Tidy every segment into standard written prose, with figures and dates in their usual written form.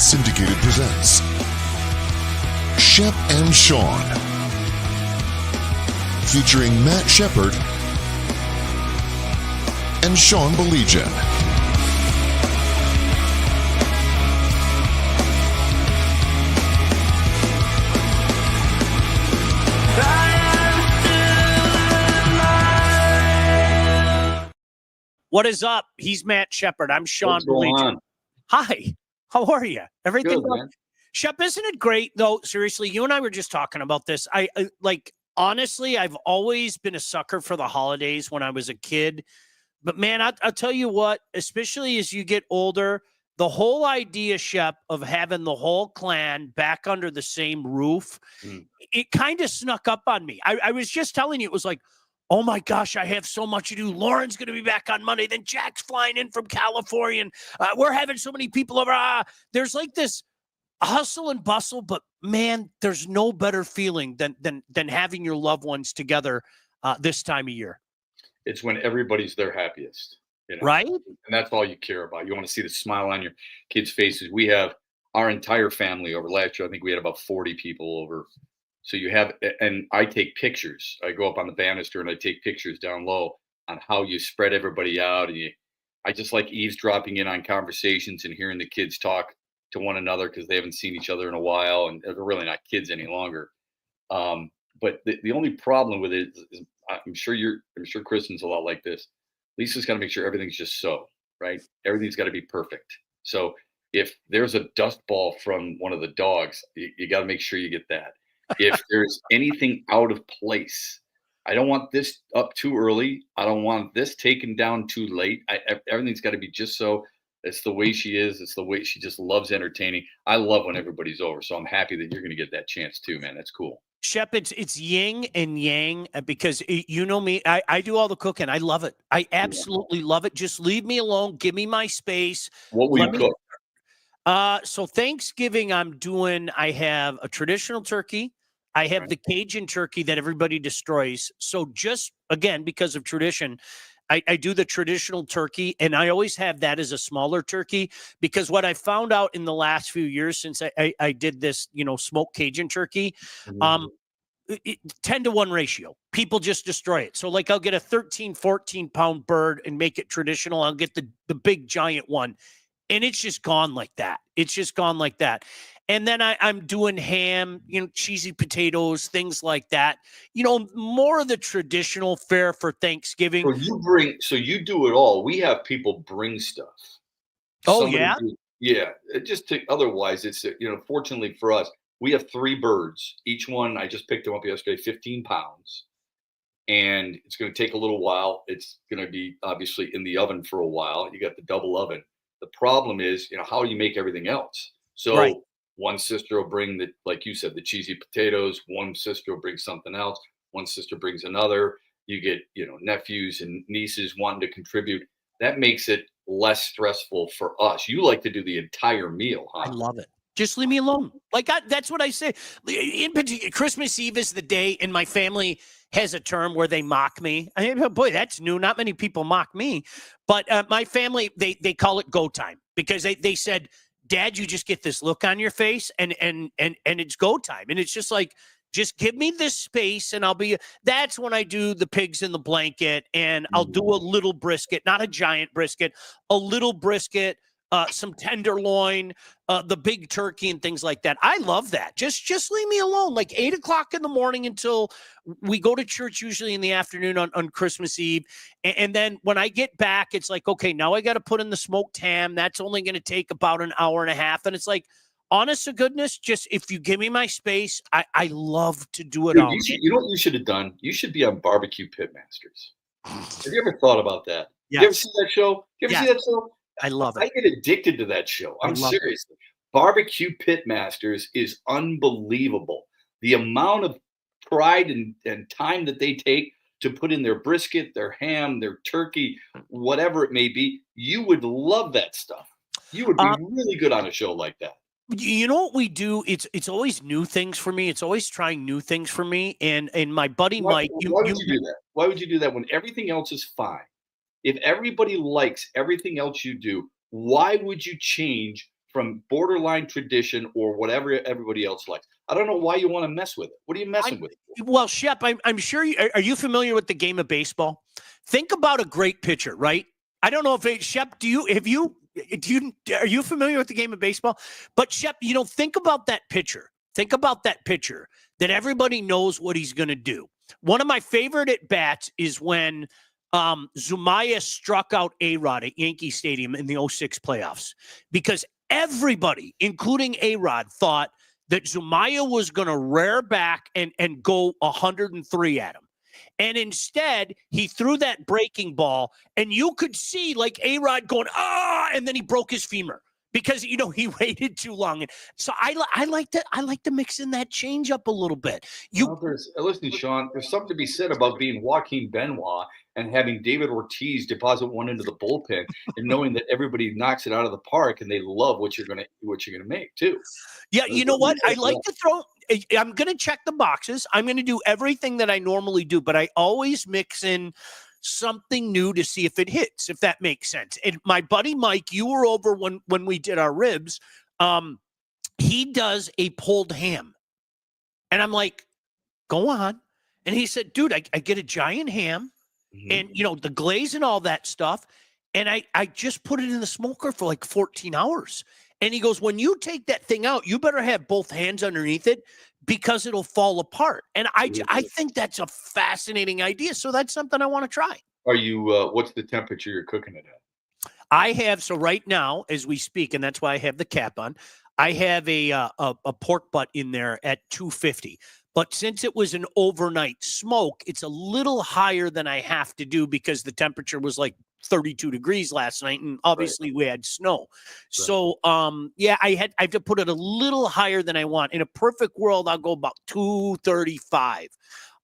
Unsyndicated presents Shep and Sean, featuring Matt Shepard and Sean Belegian. What is up? He's Matt Shepard. I'm Sean What's going Belegian. on? Hi. How are you? Everything Good, good? man. Shep, isn't it great though? Seriously, you and I were just talking about this. I like honestly, I've always been a sucker for the holidays when I was a kid. But man, I'll tell you what, especially as you get older, the whole idea, Shep, of having the whole clan back under the same roof, it kind of snuck up on me. I was just telling you, it was like, oh my gosh, I have so much to do. Lauren's going to be back on Monday. Then Jack's flying in from California. And we're having so many people over. There's like this hustle and bustle, but man, there's no better feeling than having your loved ones together this time of year. It's when everybody's their happiest, Right? And that's all you care about. You want to see the smile on your kids' faces. We have our entire family over. Last year, I think we had about 40 people over. So you have, and I take pictures. I go up on the banister and I take pictures down low on how you spread everybody out. And I just like eavesdropping in on conversations and hearing the kids talk to one another because they haven't seen each other in a while and they're really not kids any longer. But the only problem with it is I'm sure Kristen's a lot like this. Lisa's got to make sure everything's just so, right? Everything's got to be perfect. So if there's a dust ball from one of the dogs, you got to make sure you get that. If there's anything out of place, I don't want this up too early. I don't want this taken down too late. Everything's got to be just so. It's the way she is. It's the way she just loves entertaining. I love when everybody's over. So I'm happy that you're going to get that chance too, man. That's cool. Shep, it's yin and yang because you know me. I do all the cooking. I love it. I absolutely love it. Just leave me alone. Give me my space. What will you cook? So Thanksgiving, I have a traditional turkey. I have the Cajun turkey that everybody destroys. So just, again, because of tradition, I do the traditional turkey, and I always have that as a smaller turkey because what I found out in the last few years since I did this, smoked Cajun turkey, 10-to-1 ratio. People just destroy it. So like I'll get a 13, 14-pound bird and make it traditional. I'll get the big giant one. And it's just gone like that. It's just gone like that. And then I'm doing ham, cheesy potatoes, things like that. More of the traditional fare for Thanksgiving. So you do it all. We have people bring stuff. Oh, yeah? Otherwise, it's, fortunately for us, we have 3 birds. Each one, I just picked them up yesterday, 15 pounds. And it's going to take a little while. It's going to be obviously in the oven for a while. You got the double oven. The problem is, how do you make everything else? So one sister will bring like you said, the cheesy potatoes. One sister will bring something else. One sister brings another. You get, nephews and nieces wanting to contribute. That makes it less stressful for us. You like to do the entire meal, huh? I love it. Just leave me alone. That's what I say. In particular, Christmas Eve is the day, and my family has a term where they mock me. Boy, that's new. Not many people mock me, but my family, they call it go time because they said, Dad, you just get this look on your face and it's go time. And it's just like, just give me this space and that's when I do the pigs in the blanket and I'll do a little brisket, not a giant brisket, a little brisket, some tenderloin, the big turkey and things like that. I love that. Just leave me alone. Like 8 o'clock in the morning until we go to church, usually in the afternoon on Christmas Eve. And then when I get back, it's like, okay, now I got to put in the smoked ham. That's only going to take about an hour and a half. And it's like, honest to goodness, just if you give me my space, I love to do it all. You know what you should have done? You should be on Barbecue Pitmasters. Have you ever thought about that? Yes. You ever see that show? See that show? I love it. I get addicted to that show. I'm serious. Barbecue Pitmasters is unbelievable. The amount of pride and time that they take to put in their brisket, their ham, their turkey, whatever it may be. You would love that stuff. You would be really good on a show like that. You know what we do? It's always new things for me. It's always trying new things for me. And my buddy Mike, why would you do that? Why would you do that when everything else is fine? If everybody likes everything else you do, why would you change from borderline tradition or whatever everybody else likes. I don't know why you want to mess with it. What are you messing with? Well, Shep, I'm sure are you familiar with the game of baseball? Think about a great pitcher, right? I don't know if Shep, are you familiar with the game of baseball? But Shep, think about that pitcher. Think about that pitcher that everybody knows what he's going to do. One of my favorite at bats is when Zumaya struck out A-Rod at Yankee Stadium in the 06 playoffs, because everybody, including A-Rod, thought that Zumaya was going to rear back and go 103 at him. And instead, he threw that breaking ball, and you could see like A-Rod going, and then he broke his femur because, he waited too long. And so I like to mix in that change up a little bit. Listen, Sean, there's something to be said about being Joaquin Benoit and having David Ortiz deposit one into the bullpen and knowing that everybody knocks it out of the park and they love what you're gonna make too. Yeah, you know what? I like to throw. I'm going to check the boxes. I'm going to do everything that I normally do, but I always mix in something new to see if it hits, if that makes sense. And my buddy Mike, you were over when we did our ribs. He does a pulled ham, and I'm like, go on. And he said, dude, I get a giant ham, and the glaze and all that stuff, and I just put it in the smoker for like 14 hours. And he goes, when you take that thing out, you better have both hands underneath it because it'll fall apart. And I think that's a fascinating idea. So that's something I want to try. Are you, what's the temperature you're cooking it at? I have, so right now, as we speak, and that's why I have the cap on, I have a pork butt in there at 250. But since it was an overnight smoke, it's a little higher than I have to do because the temperature was like 32 degrees last night, and obviously we had snow. Right. So I have to put it a little higher than I want. In a perfect world, I'll go about 235.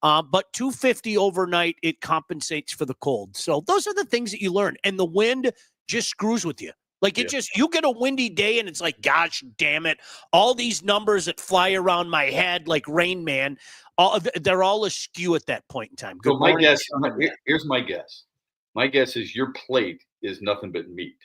But 250 overnight, it compensates for the cold. So those are the things that you learn. And the wind just screws with you. Like you get a windy day and it's like, gosh, damn it. All these numbers that fly around my head like Rain Man, they're all askew at that point in time. So here's my guess. My guess is your plate is nothing but meat.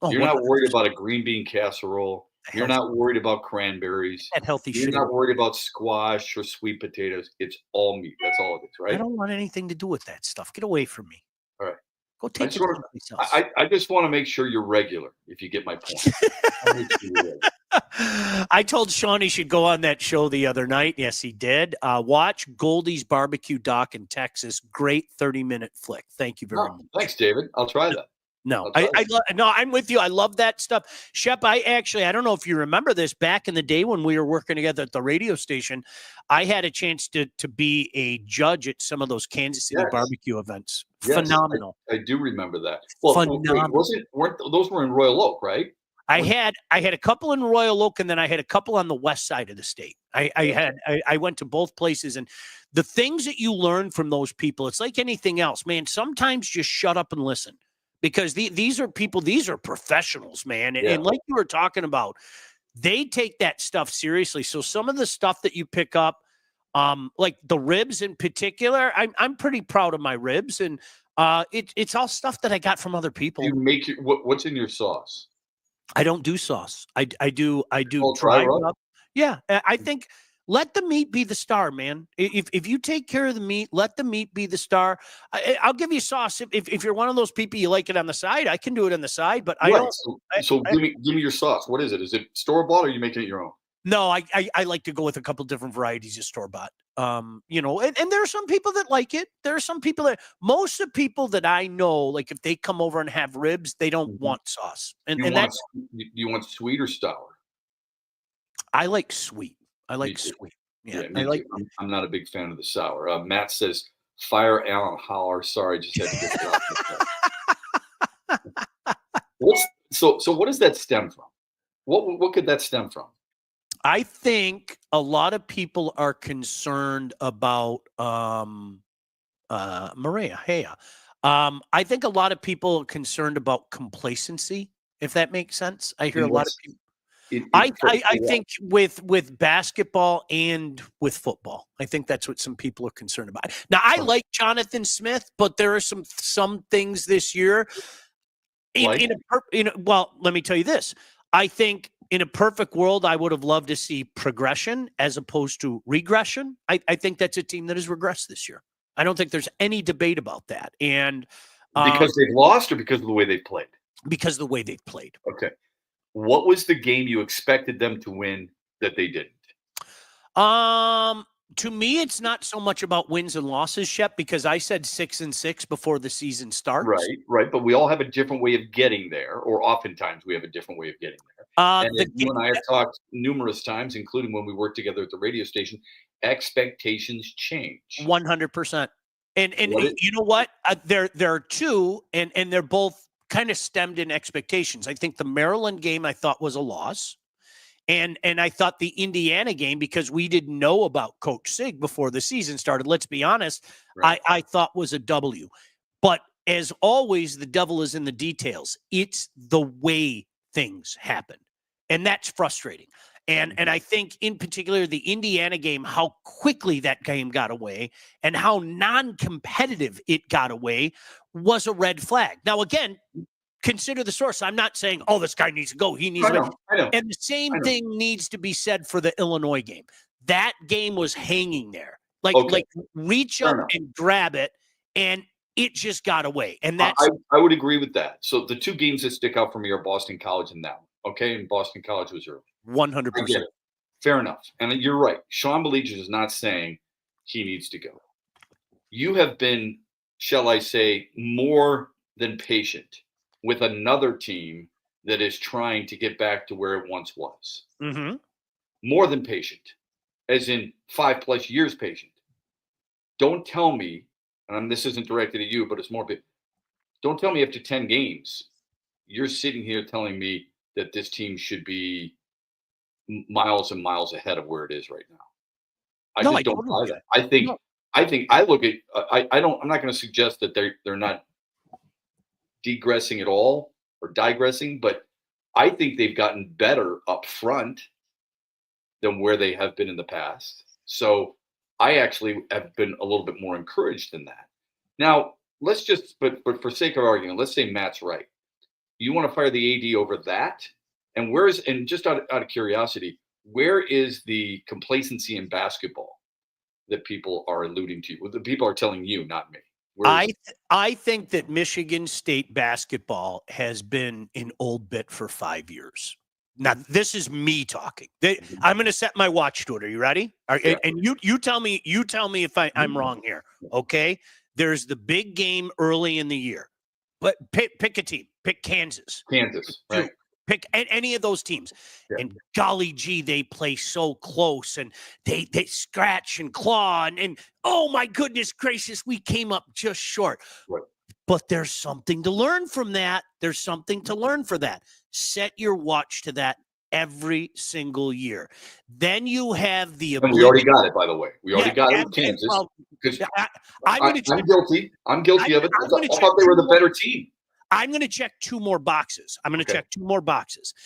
You're not worried about a green bean casserole. You're not worried about cranberries. That healthy You're not worried about squash or sweet potatoes. It's all meat. That's all it is, right? I don't want anything to do with that stuff. Get away from me. All right. Go take it someplace else. I just want to make sure you're regular, if you get my point. I told Sean he should go on that show the other night. Yes, he did. Watch Goldie's Barbecue Doc in Texas. Great 30-minute flick. Thank you very much. Thanks, David. I'll try that. No, I'm with you. I love that stuff. Shep, I don't know if you remember this, back in the day when we were working together at the radio station, I had a chance to be a judge at some of those Kansas City barbecue events. Yes, phenomenal. I do remember that. Well, phenomenal. Those were in Royal Oak, right? I had a couple in Royal Oak, and then I had a couple on the west side of the state. I went to both places, and the things that you learn from those people, it's like anything else, man. Sometimes just shut up and listen. Because these are people, these are professionals, man. And like you were talking about, they take that stuff seriously. So some of the stuff that you pick up, like the ribs in particular, I'm pretty proud of my ribs. And it's all stuff that I got from other people. You make what's in your sauce? I don't do sauce. I do dry rub. Yeah, I think let the meat be the star, man. If you take care of the meat, let the meat be the star. I'll give you sauce. If you're one of those people you like it on the side, I can do it on the side. But I don't. So give me your sauce. What is it? Is it store-bought or are you making it your own? No, I like to go with a couple different varieties of store-bought. And there are some people that like it. There are some people that most of the people that I know, like if they come over and have ribs, they don't want sauce. And that's you want sweet or sour? I like sweet. I like sweet. Yeah, I'm not a big fan of the sour. Matt says, "Fire Alan Holler." Sorry, just had to get it out. So what does that stem from? What could that stem from? I think a lot of people are concerned about Maria. Hey, I think a lot of people are concerned about complacency. If that makes sense, I hear a lot of people. I think with basketball and with football, I think that's what some people are concerned about. Now, I like Jonathan Smith, but there are some things this year. Well, let me tell you this. I think in a perfect world, I would have loved to see progression as opposed to regression. I think that's a team that has regressed this year. I don't think there's any debate about that. And Because they've lost or because of the way they played? because of the way they've played. Okay. What was the game you expected them to win that they didn't? To me, it's not so much about wins and losses, Shep, because I said 6-6 before the season starts. Right. But we all have a different way of getting there, or oftentimes we have a different way of getting there. And you and I have talked numerous times, including when we worked together at the radio station, expectations change. 100%. And you know what? There are two, and they're both kind of stemmed in expectations. I think the Maryland game I thought was a loss. And I thought the Indiana game, because we didn't know about Coach Sig before the season started, let's be honest, right, I thought was a W. But as always, the devil is in the details. It's the way things happen. And that's frustrating. And I think in particular, the Indiana game, how quickly that game got away and how non-competitive it got away was a red flag. Now, again, consider the source. I'm not saying, oh, this guy needs to go. He needs to. I know. And the same thing needs to be said for the Illinois game. That game was hanging there. Like reach up and grab it, and it just got away. And that's I would agree with that. So the two games that stick out for me are Boston College and that one. Okay. And Boston College was early. 100%. Fair enough. And you're right. Sean Baligian is not saying he needs to go. You have been, shall I say, more than patient with another team that is trying to get back to where it once was. Mm-hmm. More than patient, as in 5+ years patient. Don't tell me, and this isn't directed at you, but it's more, don't tell me after 10 games, you're sitting here telling me that this team should be miles and miles ahead of where it is right now. I don't buy that. I think I look at, I'm not going to suggest that they're not degressing at all or digressing, but I think they've gotten better up front than where they have been in the past. So I actually have been a little bit more encouraged than that. Now, let's just, but for sake of argument, let's say Matt's right. You want to fire the AD over that? And and just out of curiosity, where is the complacency in basketball that people are alluding to? Well, the people are telling you, not me. I think that Michigan State basketball has been an old bit for 5 years. Now, this is me talking. I'm going to set my watch to it. Are you ready? Yeah. And you tell me if I'm wrong here. Okay. There's the big game early in the year, but pick a team. Pick Kansas. Right. Pick any of those teams. Yeah. And golly gee, they play so close and they scratch and claw and oh my goodness gracious, we came up just short. Right. But there's something to learn from that. There's something to learn for that. Set your watch to that every single year. Then you have the ability. And we already got it, by the way. We already got it with Kansas. I'm guilty. I'm guilty of it. I thought they were the better team. I'm going to check two more boxes.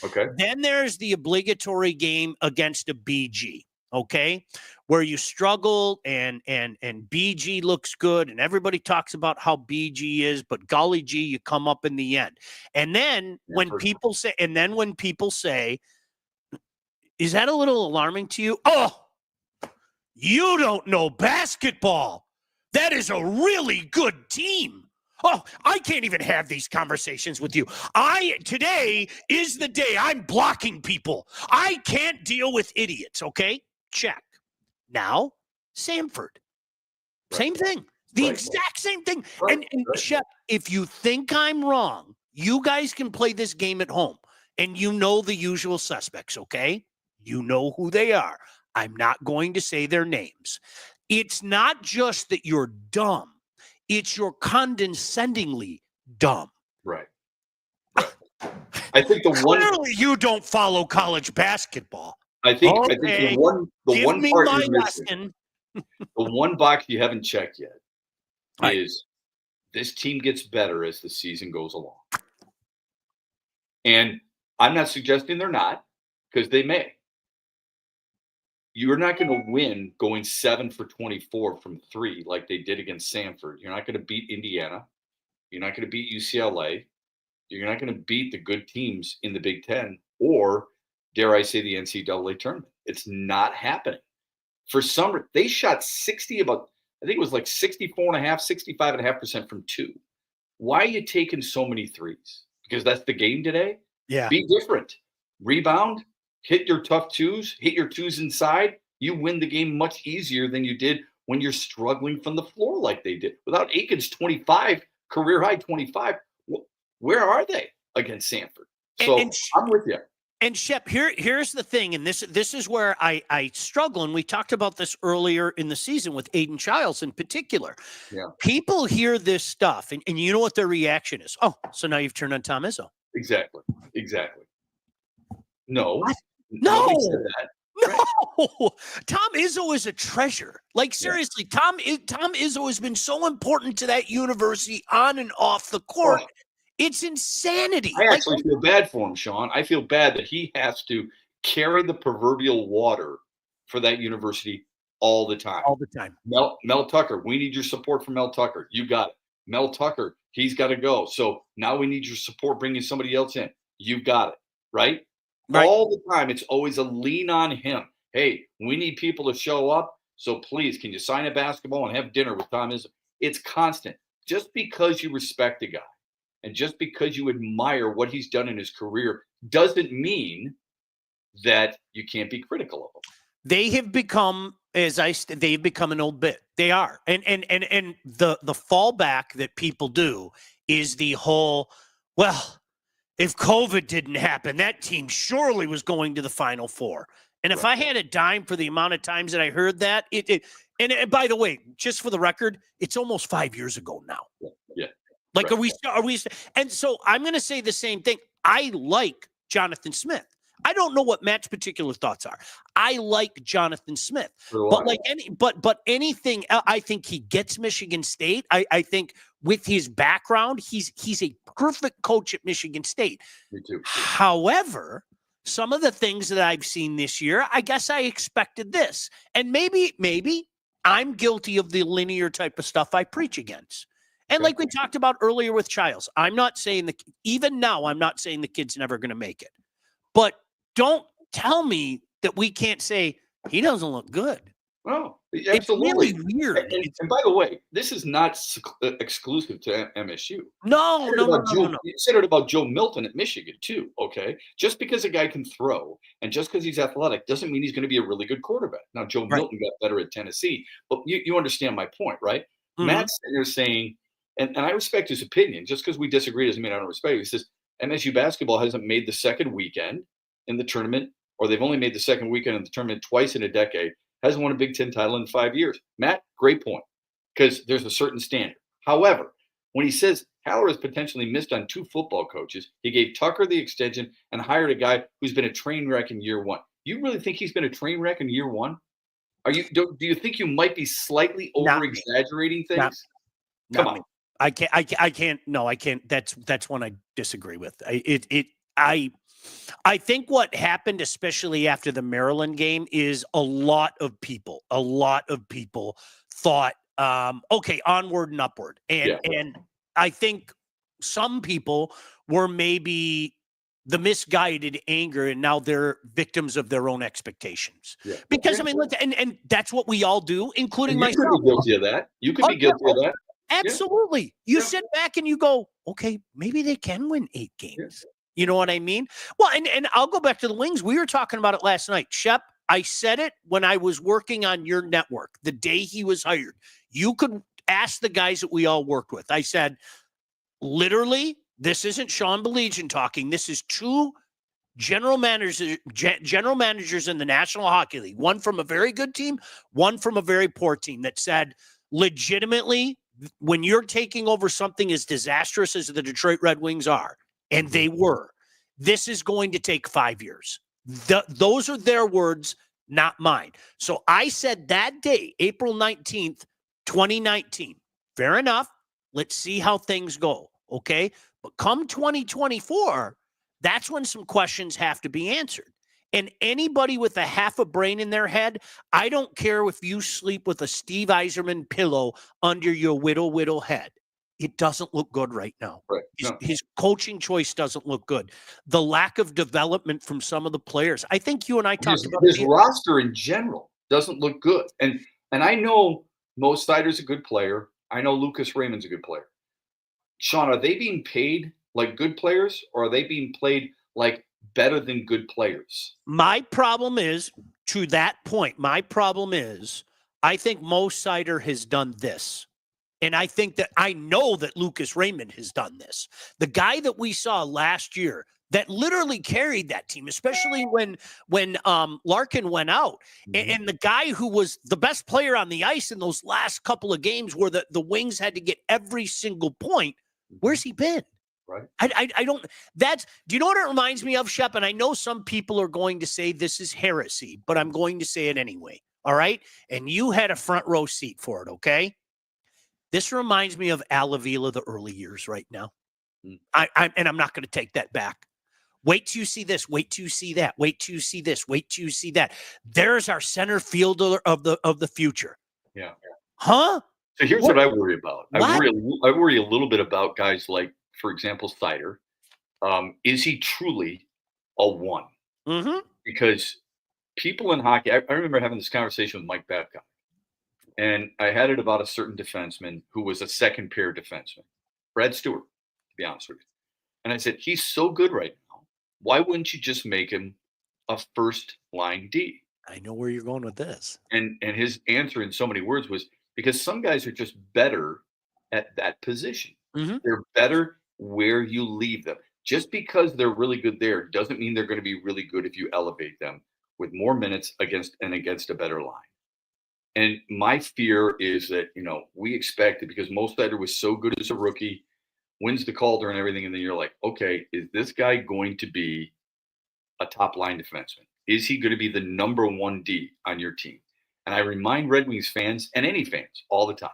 Okay. Then there's the obligatory game against a BG. Okay. Where you struggle and BG looks good and everybody talks about how BG is, but golly gee, you come up in the end. And then when people say, is that a little alarming to you? Oh, you don't know basketball. That is a really good team. Oh, I can't even have these conversations with you. Today is the day I'm blocking people. I can't deal with idiots, okay? Check. Now, Samford. Same thing. The exact same thing. And Shep, if you think I'm wrong, you guys can play this game at home. And you know the usual suspects, okay? You know who they are. I'm not going to say their names. It's not just that you're dumb. It's you're condescendingly dumb. Right. I think clearly you don't follow college basketball. I think the one part you're missing, the one box you haven't checked yet is this team gets better as the season goes along. And I'm not suggesting they're not, because they may. You're not going to win going 7 for 24 from 3 like they did against Samford. You're not going to beat Indiana. You're not going to beat UCLA. You're not going to beat the good teams in the Big Ten or dare I say, the NCAA tournament. It's not happening. For some, they shot 60, I think it was like 64.5, 65.5% from two. Why are you taking so many threes? Because that's the game today? Yeah. Be different. Rebound, hit your tough twos, hit your twos inside. You win the game much easier than you did when you're struggling from the floor like they did. Without Aiken's 25, career high 25, where are they against Sanford? So I'm with you. And Shep, here's the thing, and this is where I struggle, and we talked about this earlier in the season with Aiden Childs in particular. Yeah. People hear this stuff, and you know what their reaction is. Oh, so now you've turned on Tom Izzo. Exactly. No. What? No. No. Tom Izzo is a treasure. Like, seriously, Tom Izzo has been so important to that university on and off the court. Oh. It's insanity. I actually feel bad for him, Sean. I feel bad that he has to carry the proverbial water for that university all the time. All the time. Mel Tucker, we need your support from Mel Tucker. You got it. Mel Tucker, he's got to go. So now we need your support bringing somebody else in. You got it. Right? All the time. It's always a lean on him. Hey, we need people to show up. So please, can you sign a basketball and have dinner with Tom Izzo? It's constant. Just because you respect a guy, and just because you admire what he's done in his career doesn't mean that you can't be critical of him. They have become, they've become an old bit. They are. And the fallback that people do is the whole, well, if COVID didn't happen, that team surely was going to the Final Four. And if I had a dime for the amount of times that I heard that, and by the way, just for the record, it's almost 5 years ago now. Yeah. Like, are we? And so I'm going to say the same thing. I like Jonathan Smith. I don't know what Matt's particular thoughts are. I like Jonathan Smith, but anything, I think he gets Michigan State. I think with his background, he's a perfect coach at Michigan State. Me too. However, some of the things that I've seen this year, I guess I expected this, and maybe I'm guilty of the linear type of stuff I preach against. And like we talked about earlier with Childs, I'm not saying even now, I'm not saying the kid's never going to make it. But don't tell me that we can't say he doesn't look good. Oh, absolutely. It's really weird. And by the way, this is not exclusive to MSU. No. You said it about Joe Milton at Michigan too, okay? Just because a guy can throw and just because he's athletic doesn't mean he's going to be a really good quarterback. Now, Joe Milton got better at Tennessee, but you understand my point, right? Mm-hmm. Matt's sitting there saying, and I respect his opinion. Just because we disagree doesn't mean I don't respect it. He says MSU basketball hasn't made the second weekend in the tournament, or they've only made the second weekend in the tournament twice in a decade, hasn't won a Big Ten title in 5 years. Matt, great point, because there's a certain standard. However, when he says Haller has potentially missed on 2 football coaches, he gave Tucker the extension and hired a guy who's been a train wreck in year 1. You really think he's been a train wreck in year 1? Do you think you might be slightly over-exaggerating things? Come on. I can't. No, I can't. That's one I disagree with. I think what happened, especially after the Maryland game, is a lot of people thought, okay, onward and upward. And I think some people were maybe the misguided anger, and now they're victims of their own expectations. Yeah. Because I mean, and that's what we all do, including myself. You could be guilty of that. You could be guilty of that. Absolutely. You sit back and you go, okay, maybe they can win 8 games. Yeah. You know what I mean? Well, and I'll go back to the Wings. We were talking about it last night. Shep, I said it when I was working on your network, the day he was hired. You could ask the guys that we all worked with. I said, literally, this isn't Sean Belegian talking. This is 2 general managers in the National Hockey League, one from a very good team, one from a very poor team, that said, legitimately, when you're taking over something as disastrous as the Detroit Red Wings are, and they were, this is going to take 5 years. Those are their words, not mine. So I said that day, April 19th, 2019, fair enough. Let's see how things go. Okay. But come 2024, that's when some questions have to be answered. And anybody with a half a brain in their head, I don't care if you sleep with a Steve Yzerman pillow under your whittle head. it doesn't look good right now. Right. No. His coaching choice doesn't look good. The lack of development from some of the players. I think you and I talked about His roster in general doesn't look good. And I know Mo Seider's a good player. I know Lucas Raymond's a good player. Sean, are they being paid like good players, or are they being played like better than good players? My problem is, to that point, I think Mo Seider has done this. And I know that Lucas Raymond has done this. The guy that we saw last year that literally carried that team, especially when Larkin went out, and the guy who was the best player on the ice in those last couple of games where the Wings had to get every single point, where's he been? Right. I don't, do you know what it reminds me of, Shep? And I know some people are going to say this is heresy, but I'm going to say it anyway. All right. And you had a front row seat for it. Okay. This reminds me of Al Avila, the early years right now. And I'm not going to take that back. Wait till you see this. Wait till you see that. Wait till you see this. Wait till you see that. There's our center fielder of the future. Yeah. Huh? So here's what I worry about. What? I worry a little bit about guys like, for example, Seider. Is he truly a one? Mm-hmm. Because people in hockey, I remember having this conversation with Mike Babcock. And I had it about a certain defenseman who was a second pair defenseman, Brad Stewart, to be honest with you. And I said, he's so good right now. Why wouldn't you just make him a first line D? I know where you're going with this. And his answer in so many words was, because some guys are just better at that position. Mm-hmm. They're better where you leave them. Just because they're really good there doesn't mean they're going to be really good if you elevate them with more minutes against a better line. And my fear is that, we expected, because Mo Seider was so good as a rookie, wins the Calder and everything, and then you're like, okay, is this guy going to be a top line defenseman? Is he going to be the number one D on your team? And I remind Red Wings fans and any fans all the time,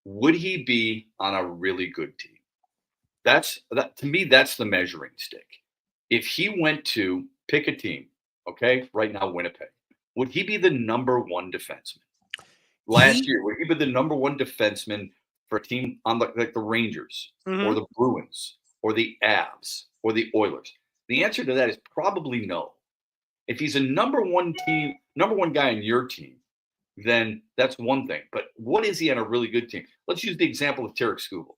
would he be on a really good team? To me, that's the measuring stick. If he went to pick a team, okay, right now, Winnipeg, would he be the number one defenseman? Last year, would he be the number one defenseman for a team on like the Rangers or the Bruins or the Avs or the Oilers? The answer to that is probably no. If he's a number one guy on your team, then that's one thing. But what is he on a really good team? Let's use the example of Tarek Skubal.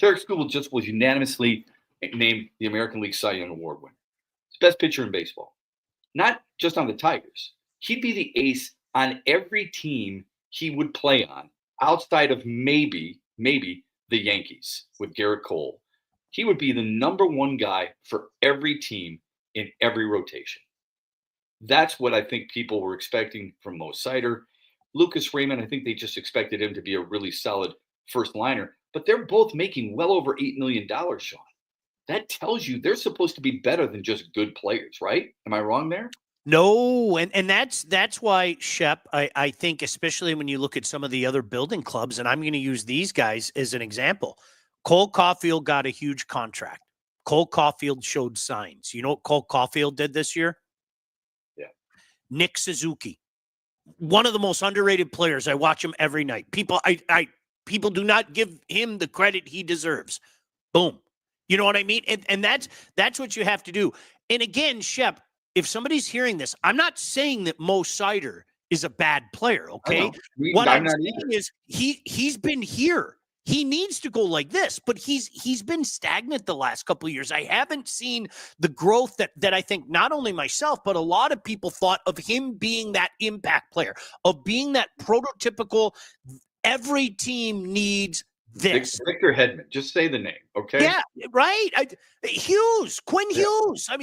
Tarek Skubal just was unanimously named the American League Cy Young Award winner. He's the best pitcher in baseball. Not just on the Tigers. He'd be the ace on every team he would play on, outside of maybe the Yankees with Garrett Cole. He would be the number one guy for every team in every rotation. That's what I think people were expecting from Mo Seider. Lucas Raymond, I think they just expected him to be a really solid first liner, but they're both making well over $8 million, Sean. That tells you they're supposed to be better than just good players, right? Am I wrong there? No, and that's why, Shep, I think, especially when you look at some of the other building clubs, and I'm going to use these guys as an example. Cole Caulfield got a huge contract. Cole Caulfield showed signs. You know what Cole Caulfield did this year? Yeah. Nick Suzuki, one of the most underrated players. I watch him every night. People do not give him the credit he deserves. Boom. You know what I mean? And that's what you have to do. And again, Shep, if somebody's hearing this, I'm not saying that Mo Seider is a bad player, okay? What I'm saying is he's been here. He needs to go like this, but he's been stagnant the last couple of years. I haven't seen the growth that I think not only myself, but a lot of people thought of him being that impact player, of being that prototypical, every team needs this. Victor Hedman, just say the name, okay? Yeah, right. Quinn Hughes. I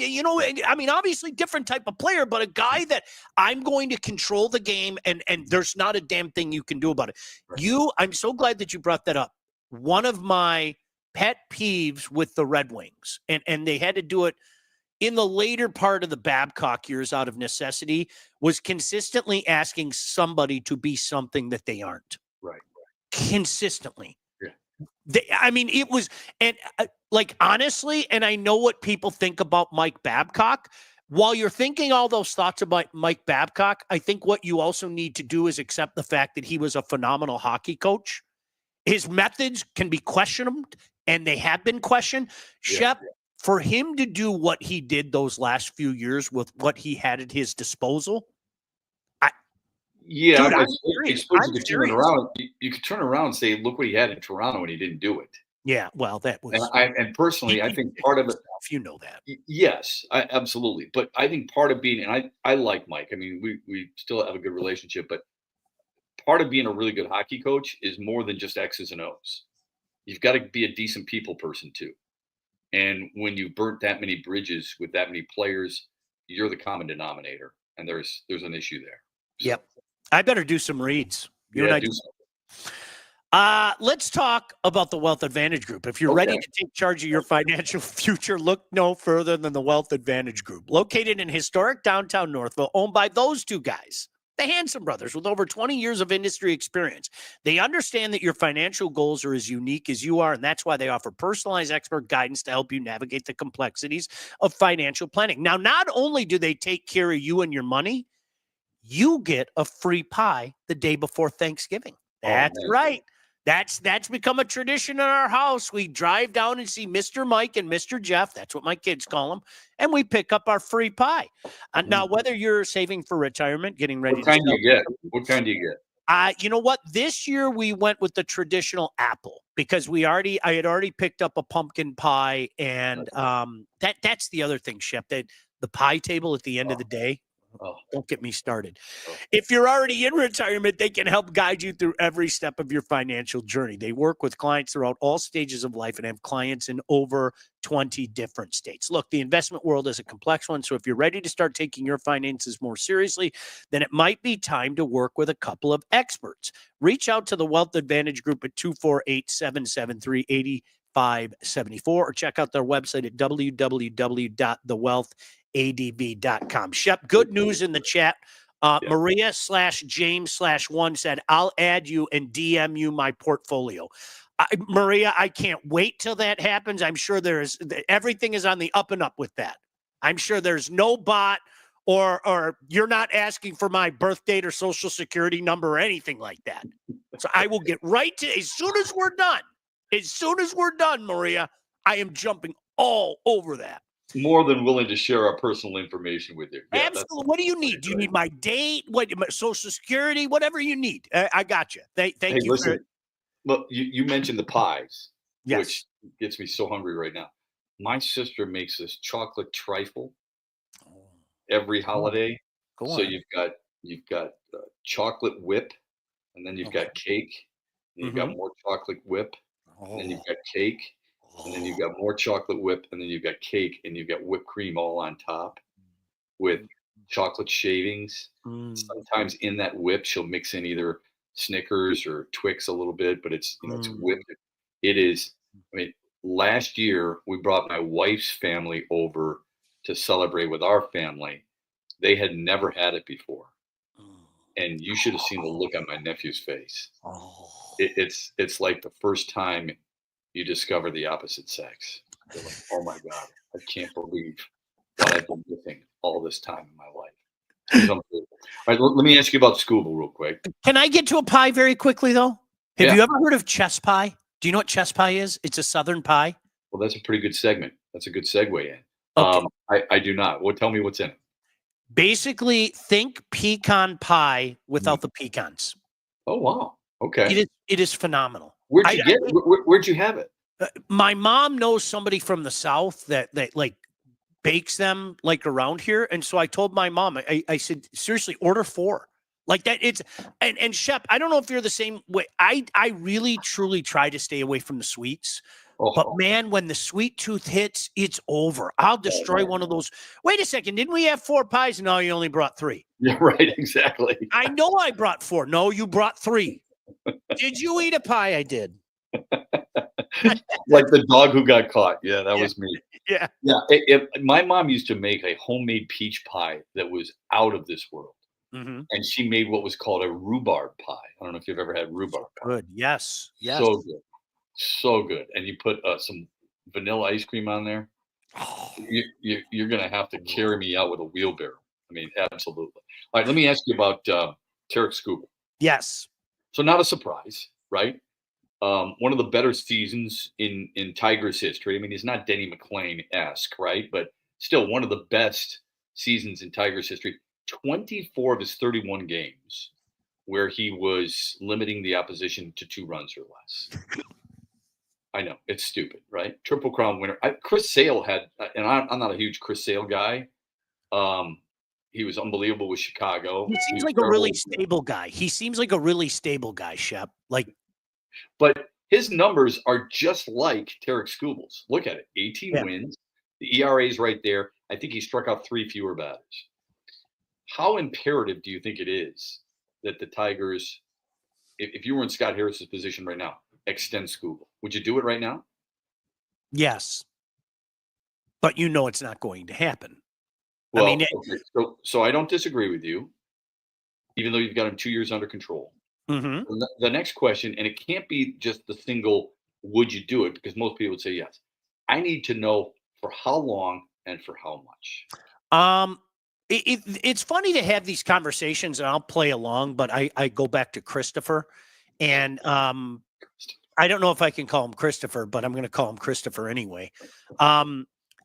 mean, obviously different type of player, but a guy that I'm going to control the game, and there's not a damn thing you can do about it. Right. I'm so glad that you brought that up. One of my pet peeves with the Red Wings, and they had to do it in the later part of the Babcock years out of necessity, was consistently asking somebody to be something that they aren't. Right. Consistently. It was, and honestly, and I know what people think about Mike Babcock. While you're thinking all those thoughts about Mike Babcock, I think what you also need to do is accept the fact that he was a phenomenal hockey coach. His methods can be questioned, and they have been questioned. Shep, for him to do what he did those last few years with what he had at his disposal, Yeah, dude, I I'm suppose serious. you could turn it around. You could turn around and say, "Look what he had in Toronto, and he didn't do it." Yeah, well, that And was personally, I think part of it. you know that. Yes, absolutely. But I think part of being, and I like Mike. I mean, we still have a good relationship, but part of being a really good hockey coach is more than just X's and O's. You've got to be a decent people person too. And when you burnt that many bridges with that many players, you're the common denominator, and there's an issue there. So, Yep. I better do some reads. You and I do. Let's talk about the Wealth Advantage Group. If you're ready to take charge of your financial future, look no further than the Wealth Advantage Group. Located in historic downtown Northville, owned by those two guys, the Hanson brothers, with over 20 years of industry experience. They understand that your financial goals are as unique as you are, and that's why they offer personalized expert guidance to help you navigate the complexities of financial planning. Now, not only do they take care of you and your money, you get a free pie the day before Thanksgiving. That's right. That's become a tradition in our house. We drive down and see Mr. Mike and Mr. Jeff. That's what my kids call them. And we pick up our free pie. Now, whether you're saving for retirement, getting ready what kind do you get? What kind do you get? You know what? This year we went with the traditional apple because I had already picked up a pumpkin pie. And that's the other thing, Shep, that the pie table at the end of the day. Don't get me started. If you're already in retirement, they can help guide you through every step of your financial journey. They work with clients throughout all stages of life and have clients in over 20 different states. Look, the investment world is a complex one. So if you're ready to start taking your finances more seriously, then it might be time to work with a couple of experts. Reach out to the Wealth Advantage Group at 248-773-8574 or check out their website at www.thewealthadv.com. Shep, good news in the chat. Maria/James/1 said, I'll add you and DM you my portfolio. Maria, I can't wait till that happens. I'm sure everything is on the up and up with that. I'm sure there's no bot or you're not asking for my birth date or social security number or anything like that. So I will get right to, as soon as we're done, Maria, I am jumping all over that. More than willing to share our personal information with you. Yeah, absolutely. What do you need? Do you need my date? What, social security? Whatever you need. I got you. Thank you. Listen, look, you mentioned the pies, which gets me so hungry right now. My sister makes this chocolate trifle every holiday. So you've got chocolate whip, and then you've got cake, and you've got more chocolate whip, and then you've got cake. And then you've got more chocolate whip, and then you've got cake, and you've got whipped cream all on top with chocolate shavings. Sometimes in that whip, she'll mix in either Snickers or Twix a little bit, but it's it's whipped. It is. I mean, last year we brought my wife's family over to celebrate with our family. They had never had it before, and you should have seen the look on my nephew's face. It's like the first time you discover the opposite sex. You're like, oh my God, I can't believe what I've been missing all this time in my life. All right, let me ask you about Scooble real quick. Can I get to a pie very quickly, though? Have you ever heard of chess pie? Do you know what chess pie is? It's a Southern pie. Well, that's a pretty good segment. That's a good segue in. Okay. I do not. Well, tell me what's in it. Basically, think pecan pie without the pecans. Oh, wow. Okay. It is phenomenal. Where'd you get it? Where'd you have it? My mom knows somebody from the South that like bakes them like around here. And so I told my mom, I said, seriously, order 4. Like that. And Shep, I don't know if you're the same way. I really, truly try to stay away from the sweets. But man, when the sweet tooth hits, it's over. I'll destroy one of those. Wait a second. Didn't we have 4 pies? No, you only brought 3. Yeah, right. Exactly. I know I brought 4. No, you brought 3. Did you eat a pie? I did. Like the dog who got caught. Yeah, that was me. Yeah. Yeah. My mom used to make a homemade peach pie that was out of this world. And she made what was called a rhubarb pie. I don't know if you've ever had rhubarb pie. Good. Yes. So good. So good. And you put some vanilla ice cream on there. You're going to have to carry me out with a wheelbarrow. I mean, absolutely. All right, let me ask you about Tarek Scooble. Yes. So not a surprise, right? One of the better seasons in Tigers history. I mean, he's not Denny McClain-esque, right? But still one of the best seasons in Tigers history. 24 of his 31 games where he was limiting the opposition to 2 runs or less. I know it's stupid, right? Triple Crown winner. Chris Sale had, and I'm not a huge Chris Sale guy. He was unbelievable with Chicago. He seems like a really stable guy. He seems like a really stable guy, Shep. But his numbers are just like Tarek Skubal's. Look at it: 18 wins. The ERA is right there. I think he struck out 3 fewer batters. How imperative do you think it is that the Tigers, if you were in Scott Harris's position right now, extend Skubal? Would you do it right now? Yes. But it's not going to happen. Well, okay. So I don't disagree with you, even though you've got him 2 years under control. Mm-hmm. The next question, and it can't be just the single, would you do it? Because most people would say yes. I need to know for how long and for how much. It's funny to have these conversations, and I'll play along, but I go back to Christopher, and I don't know if I can call him Christopher, but I'm going to call him Christopher anyway.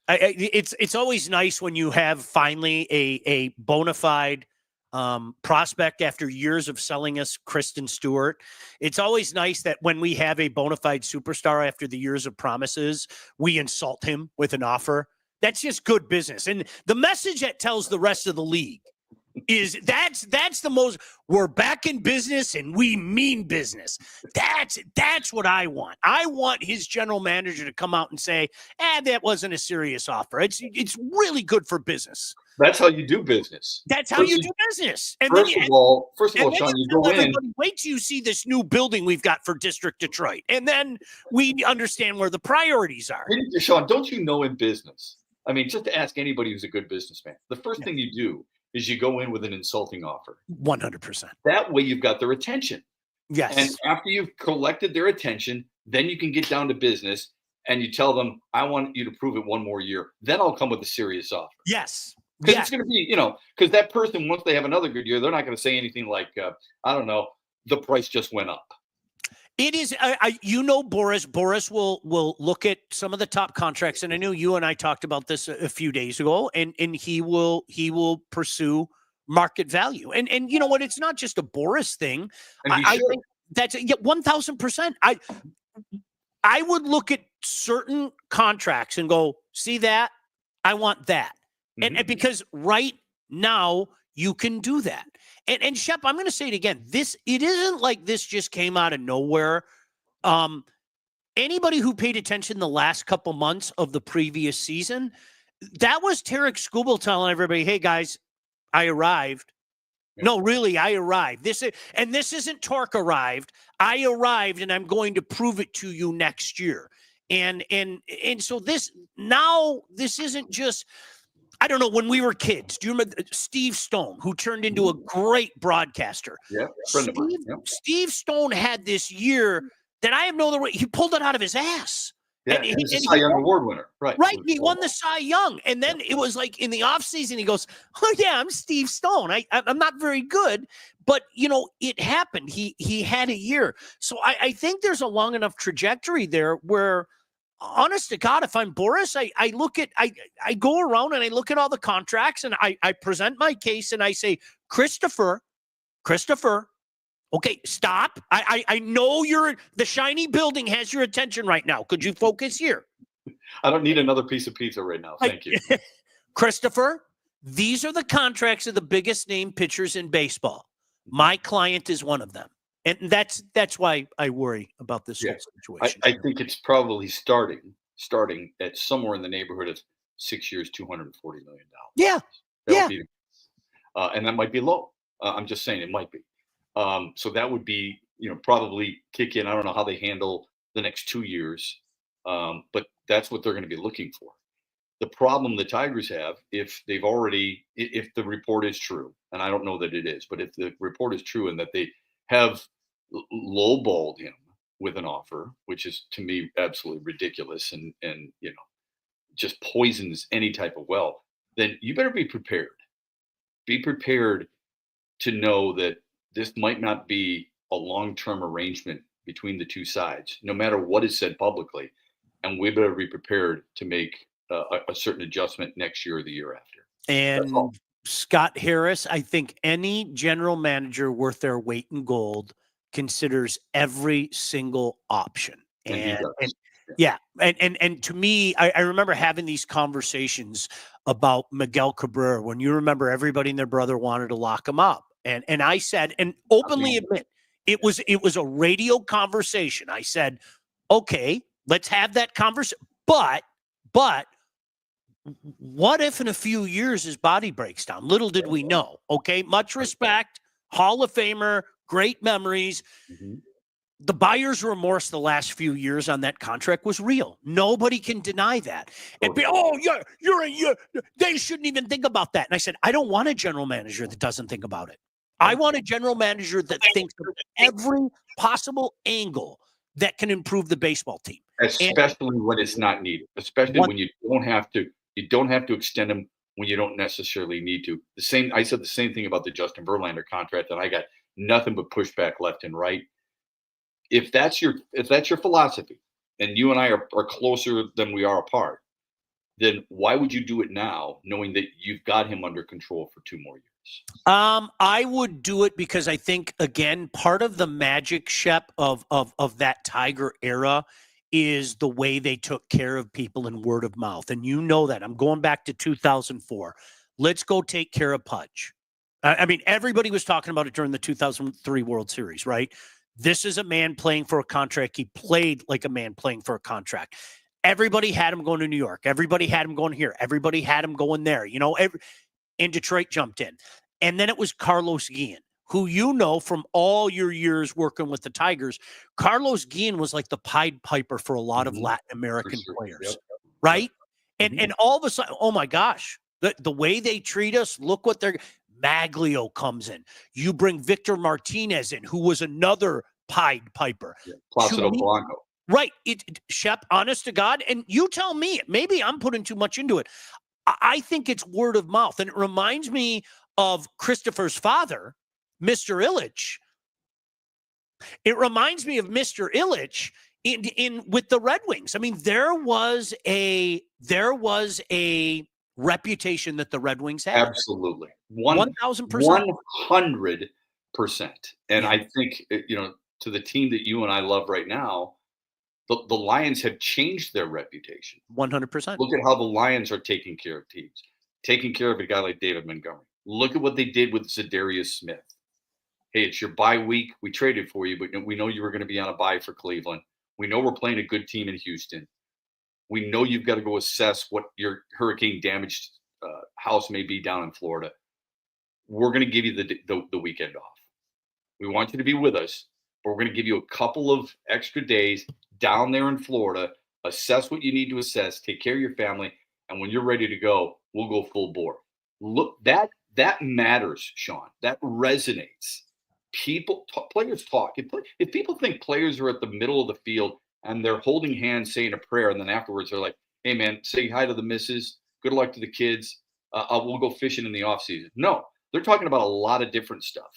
It's always nice when you have finally a bona fide prospect after years of selling us Kristen Stewart. It's always nice that when we have a bona fide superstar after the years of promises, we insult him with an offer. That's just good business. And the message that tells the rest of the league is that's the most, we're back in business and we mean business. That's what I want. I want his general manager to come out and say, that wasn't a serious offer. It's really good for business. That's how you do business. That's how you do business. And first of all, Sean, you go in. Wait till you see this new building we've got for District Detroit. And then we understand where the priorities are. Sean, don't you know in business? I mean, just to ask anybody who's a good businessman, the first thing you do is you go in with an insulting offer. 100%. That way you've got their attention. Yes. And after you've collected their attention, then you can get down to business and you tell them, I want you to prove it one more year. Then I'll come with a serious offer. Yes. Because it's going to be, because that person, once they have another good year, they're not going to say anything like, I don't know, the price just went up. It is, Boris. Boris will look at some of the top contracts, and I know you and I talked about this a few days ago, and he will pursue market value. And you know what? It's not just a Boris thing. I think that's 1,000%. I would look at certain contracts and go, see that? I want that. Mm-hmm. And because right now you can do that. And Shep, I'm going to say it again. It isn't like this just came out of nowhere. Anybody who paid attention the last couple months of the previous season, that was Tarek Skubal telling everybody, hey guys, I arrived. Yeah. No, really, I arrived. This isn't Torque arrived. I arrived and I'm going to prove it to you next year. And so this isn't just, I don't know, when we were kids, do you remember Steve Stone, who turned into a great broadcaster? Yeah, Steve Stone had this year that I have no other way. He pulled it out of his ass. Yeah, and he's a Cy Young Award winner. Right. Right. He won the Cy Young. And then it was like in the offseason, he goes, oh, yeah, I'm Steve Stone. I'm not very good. But, it happened. He had a year. So I think there's a long enough trajectory there where, honest to God, if I'm Boris, I go around and I look at all the contracts and I present my case and I say, Christopher, okay, stop. I know the shiny building has your attention right now. Could you focus here? I don't need another piece of pizza right now. Thank you. Christopher, these are the contracts of the biggest name pitchers in baseball. My client is one of them. And that's why I worry about this whole situation. I think it's probably starting at somewhere in the neighborhood of 6 years, $240 million. Yeah. And that might be low. I'm just saying it might be. So that would be, probably kick in. I don't know how they handle the next 2 years, but that's what they're going to be looking for. The problem the Tigers have, if the report is true, and I don't know that it is, but if the report is true and that they have lowballed him with an offer, which is to me absolutely ridiculous and just poisons any type of wealth, then you better be prepared. Be prepared to know that this might not be a long-term arrangement between the two sides, no matter what is said publicly. And we better be prepared to make a certain adjustment next year or the year after. That's all. And Scott Harris, I think any general manager worth their weight in gold considers every single option. And he does. Yeah. And to me, I remember having these conversations about Miguel Cabrera when you remember everybody and their brother wanted to lock him up. And I said, and openly admit, it was a radio conversation. I said, okay, let's have that conversation. But what if in a few years his body breaks down? Little did we know. Okay. Much respect, Hall of Famer, great memories. Mm-hmm. The buyer's remorse the last few years on that contract was real. Nobody can deny that. And they shouldn't even think about that. And I said, I don't want a general manager that doesn't think about it. I want a general manager that thinks of every possible angle that can improve the baseball team. Especially when it's not needed. Especially when you don't have to extend them when you don't necessarily need to. I said the same thing about the Justin Verlander contract, and I got nothing but pushback left and right. If that's your philosophy, and you and I are closer than we are apart, then why would you do it now, knowing that you've got him under control for 2 more years? I would do it because I think, again, part of the magic, Shep, of that Tiger era is the way they took care of people in word of mouth. And you know that. I'm going back to 2004. Let's go take care of Pudge. I mean, everybody was talking about it during the 2003 World Series, right? This is a man playing for a contract. He played like a man playing for a contract. Everybody had him going to New York. Everybody had him going here. Everybody had him going there. And Detroit jumped in. And then it was Carlos Guillen, who you know from all your years working with the Tigers. Carlos Guillen was like the Pied Piper for a lot of Latin American players, right? Yep. And all of a sudden, oh my gosh, the way they treat us, look what they're – Maglio comes in. You bring Victor Martinez in, who was another Pied Piper. Yeah, Placido Blanco. Right. Shep, honest to God, and you tell me, maybe I'm putting too much into it. I think it's word of mouth, and it reminds me of Christopher's father, Mr. Ilitch. It reminds me of Mr. Ilitch in with the Red Wings. I mean, there was a reputation that the Red Wings had. Absolutely. 1,000%. 100%. And I think, to the team that you and I love right now, the Lions have changed their reputation. 100%. Look at how the Lions are taking care of teams, taking care of a guy like David Montgomery. Look at what they did with Zadarius Smith. Hey, it's your bye week. We traded for you, but we know you were going to be on a bye for Cleveland. We know we're playing a good team in Houston. We know you've got to go assess what your hurricane-damaged house may be down in Florida. We're going to give you the weekend off. We want you to be with us, but we're going to give you a couple of extra days down there in Florida, assess what you need to assess, take care of your family, and when you're ready to go, we'll go full bore. Look, that matters, Sean. That resonates. Players talk. If people think players are at the middle of the field and they're holding hands, saying a prayer, and then afterwards they're like, hey, man, say hi to the missus. Good luck to the kids. We'll go fishing in the off season. No, they're talking about a lot of different stuff,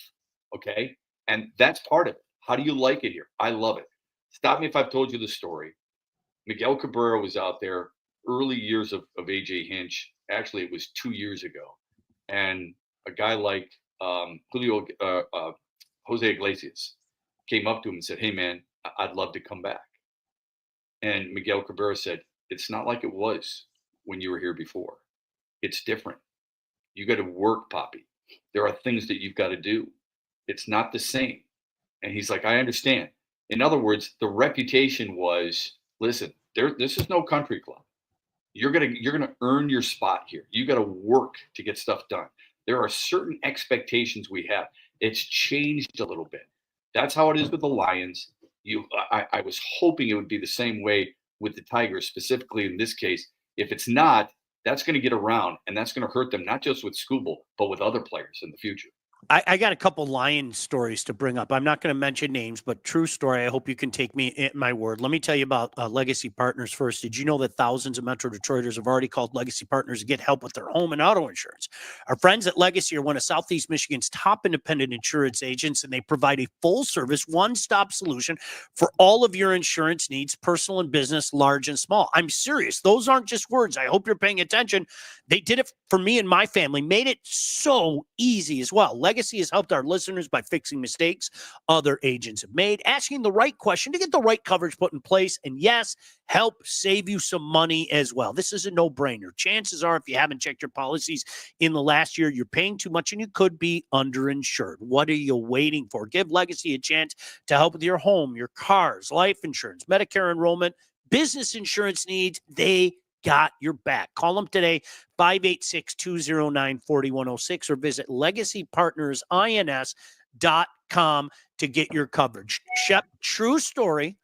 okay? And that's part of it. How do you like it here? I love it. Stop me if I've told you the story. Miguel Cabrera was out there early years of A.J. Hinch. Actually, it was 2 years ago. And a guy like Jose Iglesias came up to him and said, hey, man, I'd love to come back. And Miguel Cabrera said, it's not like it was when you were here before. It's different. You got to work, Poppy. There are things that you've got to do. It's not the same. And he's like, I understand. In other words, the reputation was, listen, this is no country club. You're gonna earn your spot here. You got to work to get stuff done. There are certain expectations we have. It's changed a little bit. That's how it is with the Lions. I was hoping it would be the same way with the Tigers, specifically in this case. If it's not, that's going to get around, and that's going to hurt them, not just with Skubal, but with other players in the future. I got a couple lion stories to bring up. I'm not going to mention names, but true story. I hope you can take me at my word. Let me tell you about Legacy Partners first. Did you know that thousands of Metro Detroiters have already called Legacy Partners to get help with their home and auto insurance? Our friends at Legacy are one of Southeast Michigan's top independent insurance agents, and they provide a full-service, one-stop solution for all of your insurance needs, personal and business, large and small. I'm serious. Those aren't just words. I hope you're paying attention. They did it for me and my family, made it so easy as well. Legacy has helped our listeners by fixing mistakes other agents have made, asking the right question to get the right coverage put in place, and yes, help save you some money as well. This is a no-brainer. Chances are, if you haven't checked your policies in the last year, you're paying too much and you could be underinsured. What are you waiting for? Give Legacy a chance to help with your home, your cars, life insurance, Medicare enrollment, business insurance needs. They got your back. Call them today, 586-209-4106, or visit legacypartnersins.com to get your coverage. Shep, true story.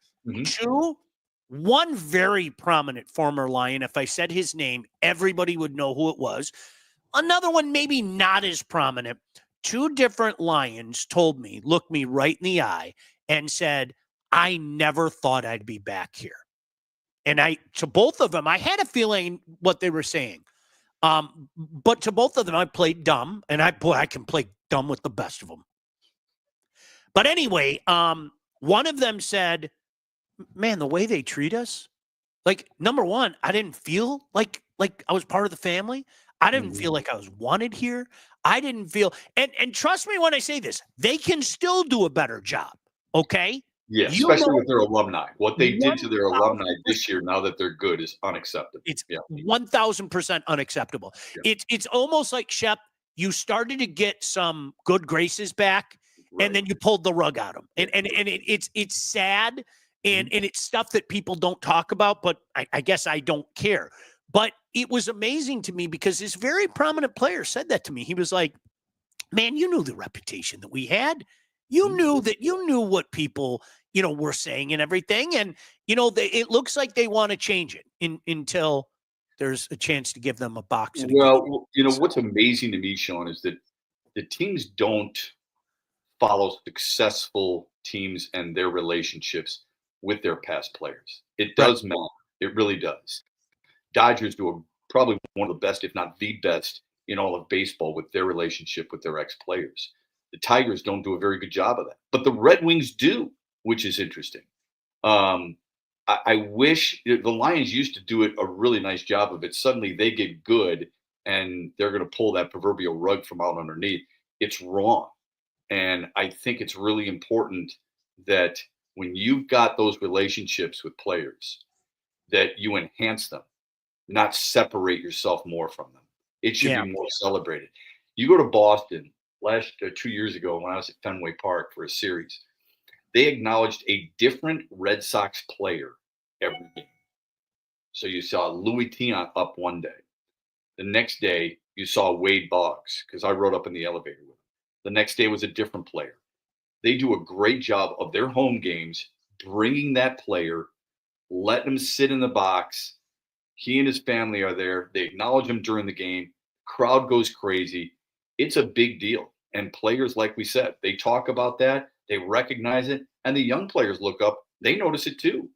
One very prominent former Lion. If I said his name, everybody would know who it was. Another one, maybe not as prominent. Two different Lions told me, looked me right in the eye and said, I never thought I'd be back here. And to both of them, I had a feeling what they were saying. But to both of them, I played dumb, and I can play dumb with the best of them. But anyway, one of them said, man, the way they treat us, like, number one, I didn't feel like I was part of the family. I didn't feel like I was wanted here. I didn't feel, and trust me when I say this, they can still do a better job. Okay. Yeah, especially with their alumni. What they did to their alumni this year, now that they're good, is unacceptable. It's 1,000% unacceptable. Yeah. It's almost like, Shep, you started to get some good graces back, right, and then you pulled the rug out of them. And it's sad, and it's stuff that people don't talk about, but I guess I don't care. But it was amazing to me because this very prominent player said that to me. He was like, man, you knew the reputation that we had. You knew what people, were saying and everything. And, it looks like they want to change it until there's a chance to give them a box. Well, what's amazing to me, Sean, is that the teams don't follow successful teams and their relationships with their past players. It does matter. It really does. Dodgers do probably one of the best, if not the best, in all of baseball with their relationship with their ex-players. The Tigers don't do a very good job of that, but the Red Wings do, which is interesting. I wish the Lions used to do a really nice job of it. Suddenly they get good and they're going to pull that proverbial rug from out underneath. It's wrong. And I think it's really important that when you've got those relationships with players, that you enhance them, not separate yourself more from them. It should be more celebrated. You go to Boston 2 years ago when I was at Fenway Park for a series, they acknowledged a different Red Sox player every game. So you saw Louis Tiant up one day. The next day, you saw Wade Boggs, because I rode up in the elevator with him. The next day was a different player. They do a great job of their home games, bringing that player, letting him sit in the box. He and his family are there. They acknowledge him during the game. Crowd goes crazy. It's a big deal. And players, like we said, they talk about that. They recognize it. And the young players look up. They notice it too.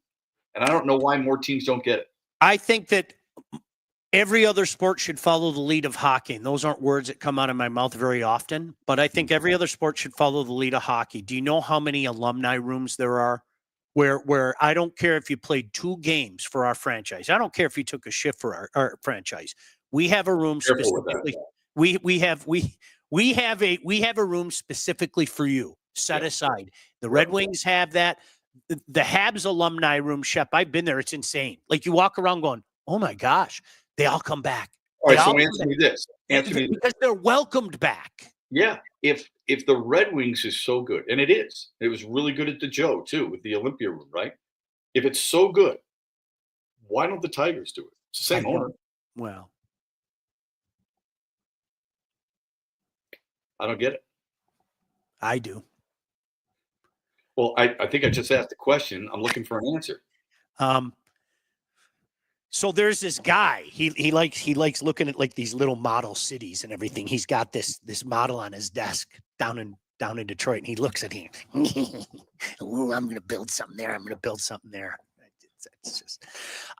And I don't know why more teams don't get it. I think that every other sport should follow the lead of hockey. And those aren't words that come out of my mouth very often. But I think every other sport should follow the lead of hockey. Do you know how many alumni rooms there are? Where I don't care if you played 2 games for our franchise. I don't care if you took a shift for our franchise. We have a room specifically. We have a room specifically for you, set aside. The Red Wings have that. The Habs alumni room, Shep, I've been there. It's insane. Like, you walk around going, oh my gosh, they all come back. All right, so answer me this. Because they're welcomed back. Yeah. If the Red Wings is so good, and it was really good at the Joe too, with the Olympia room, right? If it's so good, why don't the Tigers do it? It's the same owner. Well, I don't get it. I do. Well, I think I just asked a question. I'm looking for an answer. So there's this guy. He likes looking at like these little model cities and everything. He's got this model on his desk down in Detroit, and he looks at him. Ooh, I'm gonna build something there. I'm gonna build something there. It's just.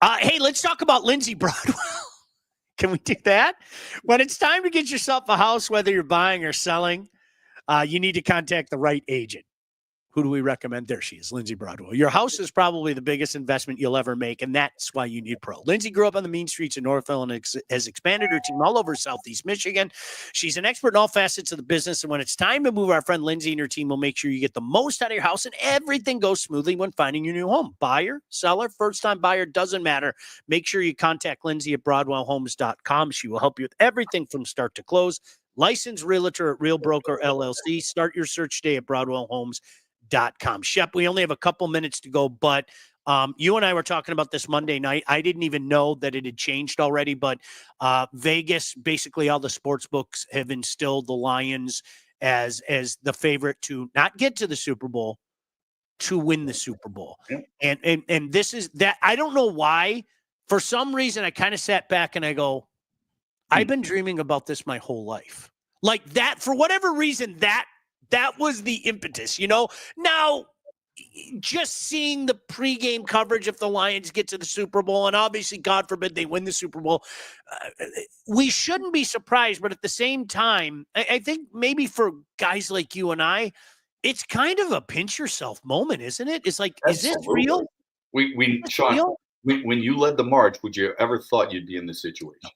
Hey, let's talk about Lindsay Broadwell. Can we do that? When it's time to get yourself a house, whether you're buying or selling, you need to contact the right agent. Who do we recommend? There she is, Lindsay Broadwell. Your house is probably the biggest investment you'll ever make, and that's why you need Pro. Lindsay grew up on the mean streets of Northville and has expanded her team all over Southeast Michigan. She's an expert in all facets of the business, and when it's time to move, our friend Lindsay and her team will make sure you get the most out of your house and everything goes smoothly when finding your new home. Buyer, seller, first-time buyer, doesn't matter. Make sure you contact Lindsay at BroadwellHomes.com. She will help you with everything from start to close. Licensed realtor at Real Broker LLC. Start your search today at BroadwellHomes.com. Shep, we only have a couple minutes to go, but you and I were talking about this Monday night. I didn't even know that it had changed already, but Vegas, basically all the sports books have instilled the Lions as the favorite to not get to the Super Bowl, to win the Super Bowl. And this is that. I don't know why. For some reason, I kind of sat back and I go, I've been dreaming about this my whole life. Like that, for whatever reason, that was the impetus, Now, just seeing the pregame coverage if the Lions get to the Super Bowl, and obviously, God forbid, they win the Super Bowl, we shouldn't be surprised. But at the same time, I think maybe for guys like you and I, it's kind of a pinch yourself moment, isn't it? It's like, Absolutely. Is this real? Sean, real? When you led the march, would you ever thought you'd be in this situation?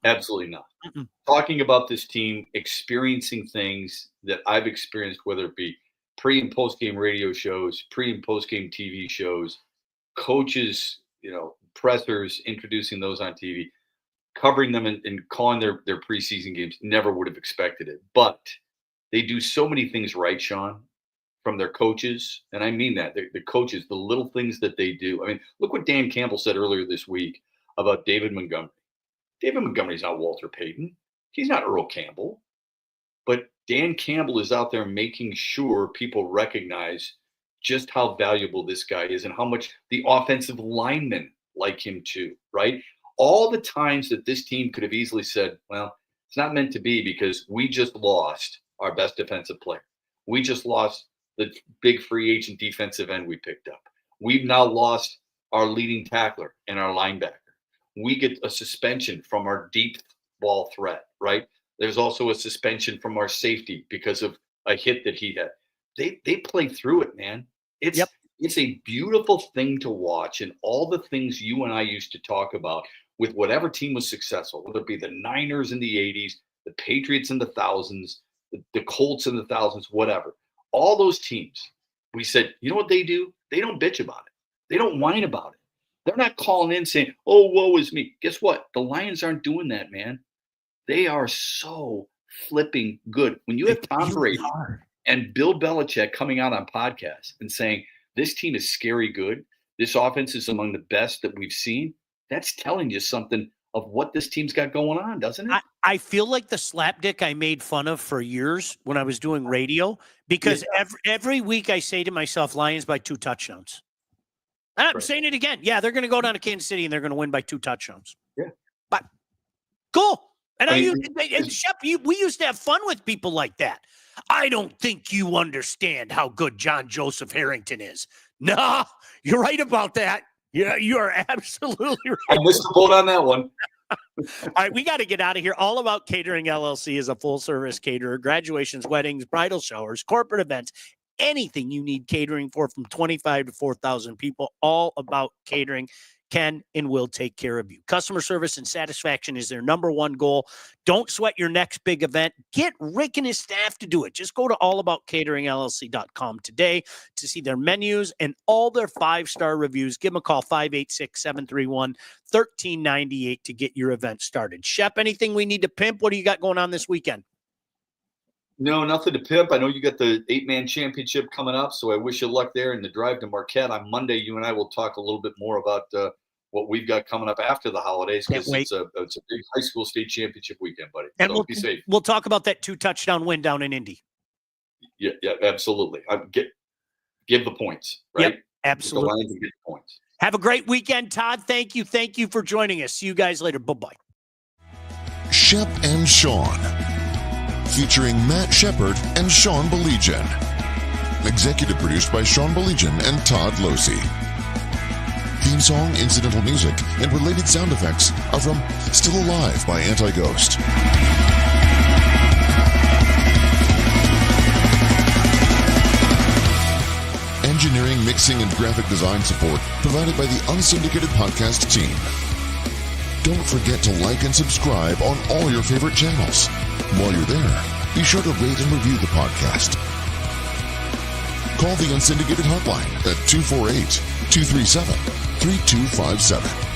Absolutely not. Talking about this team, experiencing things that I've experienced, whether it be pre and post game radio shows, pre and post game TV shows, coaches, pressers, introducing those on TV, covering them and calling their preseason games, never would have expected it. But they do so many things right, Sean, from their coaches. And I mean that. The coaches, the little things that they do. I mean, look what Dan Campbell said earlier this week about David Montgomery. David Montgomery's not Walter Payton. He's not Earl Campbell. But Dan Campbell is out there making sure people recognize just how valuable this guy is and how much the offensive linemen like him too, right? All the times that this team could have easily said, well, it's not meant to be because we just lost our best defensive player. We just lost the big free agent defensive end we picked up. We've now lost our leading tackler and our linebacker. We get a suspension from our deep ball threat, right? There's also a suspension from our safety because of a hit that he had. They play through it, man. It's a beautiful thing to watch. And all the things you and I used to talk about with whatever team was successful, whether it be the Niners in the 80s, the Patriots in the thousands, the Colts in the thousands, whatever. All those teams, we said, you know what they do? They don't bitch about it. They don't whine about it. They're not calling in saying, oh, woe is me. Guess what? The Lions aren't doing that, man. They are so flipping good. When you have Tom Brady and Bill Belichick coming out on podcasts and saying, this team is scary good, this offense is among the best that we've seen, that's telling you something of what this team's got going on, doesn't it? I feel like the slapdick I made fun of for years when I was doing radio, because every week I say to myself, Lions by 2 touchdowns. And I'm saying it again. Yeah, they're going to go down to Kansas City and they're going to win by 2 touchdowns. Yeah. But cool. And Shep, we used to have fun with people like that. I don't think you understand how good John Joseph Harrington is. No, you're right about that. Yeah, you are absolutely right. I missed the boat on that one. All right, we got to get out of here. All About Catering LLC is a full-service caterer. Graduations, weddings, bridal showers, corporate events, anything you need catering for, from 25 to 4,000 people. All About Catering can and will take care of you. Customer service and satisfaction is their number one goal. Don't sweat your next big event. Get Rick and his staff to do it. Just go to allaboutcateringllc.com today to see their menus and all their 5-star reviews. Give them a call, 586-731-1398 to get your event started. Shep, anything we need to pimp? What do you got going on this weekend? No, nothing to pimp. I know you got the 8-man championship coming up, so I wish you luck there in the drive to Marquette. On Monday, you and I will talk a little bit more about what we've got coming up after the holidays, because it's a big high school state championship weekend, buddy. And so be safe. We'll talk about that 2-touchdown win down in Indy. Yeah, absolutely. Give the points, right? Yep, absolutely. The Lions and get the points. Have a great weekend, Todd. Thank you. Thank you for joining us. See you guys later. Bye-bye. Shep and Sean, featuring Matt Shepard and Sean Baligian. Executive produced by Sean Baligian and Todd Losey. Theme song, incidental music, and related sound effects are from Still Alive by Anti-Ghost. Engineering, mixing, and graphic design support provided by the Unsyndicated Podcast team. Don't forget to like and subscribe on all your favorite channels. While you're there, be sure to rate and review the podcast. Call the Unsyndicated hotline at 248-237-3257.